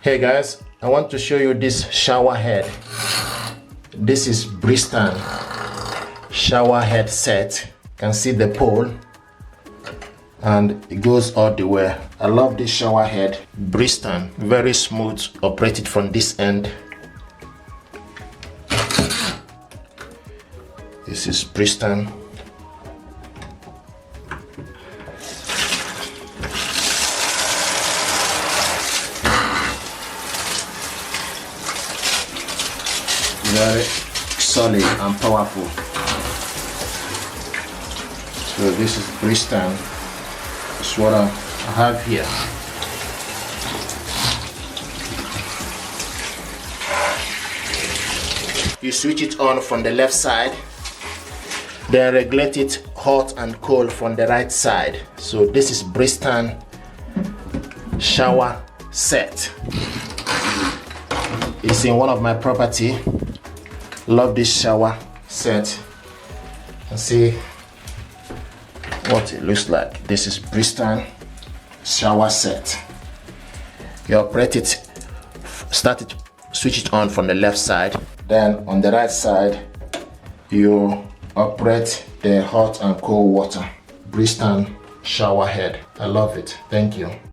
Hey guys, I want to show you this shower head. This is Bristan shower head set. You can see the pole and it goes all the way. I love this shower head. Bristan, very smooth, operated from this end. This is Bristan. Very solid and powerful. So this is Bristan. That's what I have here. You switch it on from the left side, then regulate it hot and cold from the right side. So this is Bristan shower set. It's in one of my property. Love this shower set. And see what it looks like. This is Bristan shower set. You operate it, switch it on from the left side. Then on the right side, you operate the hot and cold water. Bristan shower head. I love it. Thank you.